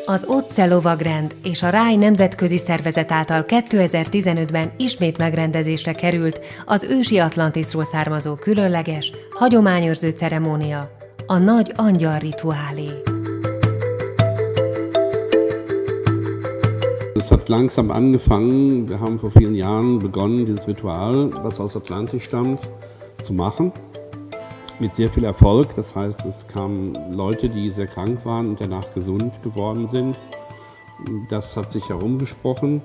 Az Otze lovagrend és a Ráj nemzetközi szervezet által 2015-ben ismét megrendezésre került az ősi Atlantisról származó különleges, hagyományőrző ceremónia, a Nagy Angyal Rituálé. Es hat langsam angefangen, wir haben vor vielen Jahren begonnen, dieses Ritual, was aus Atlantis stammt, zu machen. Mit sehr viel Erfolg, das heißt, es kamen Leute, die sehr krank waren und danach gesund geworden sind. Das hat sich herumgesprochen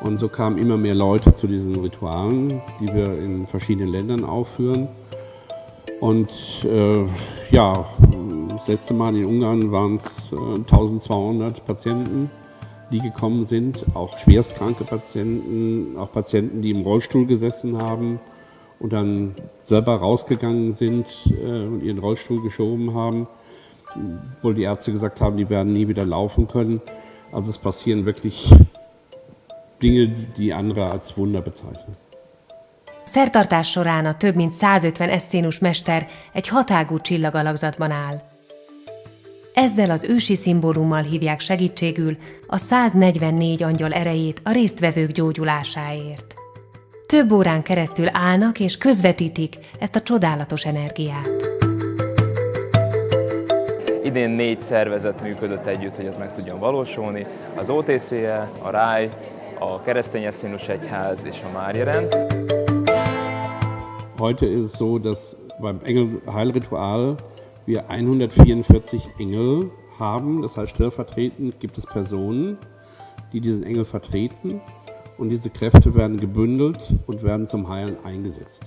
und so kamen immer mehr Leute zu diesen Ritualen, die wir in verschiedenen Ländern aufführen. Und das letzte Mal in Ungarn waren es 1200 Patienten, die gekommen sind, auch schwerstkranke Patienten, auch Patienten, die im Rollstuhl gesessen haben und dann selber rausgegangen sind und ihren Rollstuhl geschoben haben, obwohl die Ärzte gesagt haben, die werden nie wieder laufen können. Also es passieren wirklich Dinge, die andere als Wunder bezeichnen. Szertartás során a több mint 150 eszcénus mester egy hatágú csillagalakzatban áll. Ezzel az ősi szimbólummal hívják segítségül a 144 angyal erejét a résztvevők gyógyulásáért. Több órán keresztül állnak és közvetítik ezt a csodálatos energiát. Idén 4 szervezet működött együtt, hogy ez meg tudjon valósulni. Az OTCE, a Ráj, a Keresztény Esszinus Egyház és a Mária-rend. Heute ist es so, dass beim Engelheilritual wir 144 Engel haben. Das heißt, stellvertretend gibt es Personen, die diesen Engel vertreten. Und diese Kräfte werden gebündelt und werden zum Heilen eingesetzt.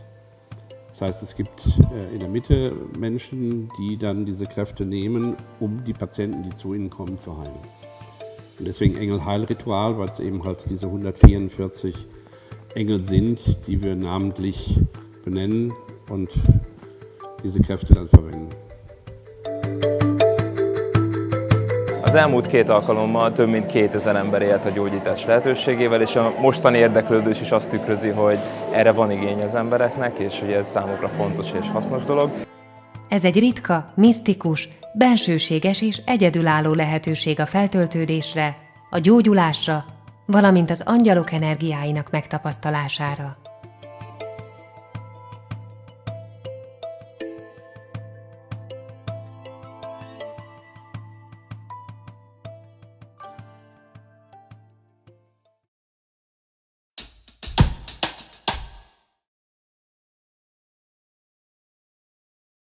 Das heißt, es gibt in der Mitte Menschen, die dann diese Kräfte nehmen, um die Patienten, die zu ihnen kommen, zu heilen. Und deswegen Engelheilritual, weil es eben halt diese 144 Engel sind, die wir namentlich benennen und diese Kräfte dann verwenden. Az elmúlt 2 alkalommal több mint 2000 ember élt a gyógyítás lehetőségével, és a mostani érdeklődés is azt tükrözi, hogy erre van igény az embereknek, és hogy ez számukra fontos és hasznos dolog. Ez egy ritka, misztikus, bensőséges és egyedülálló lehetőség a feltöltődésre, a gyógyulásra, valamint az angyalok energiáinak megtapasztalására.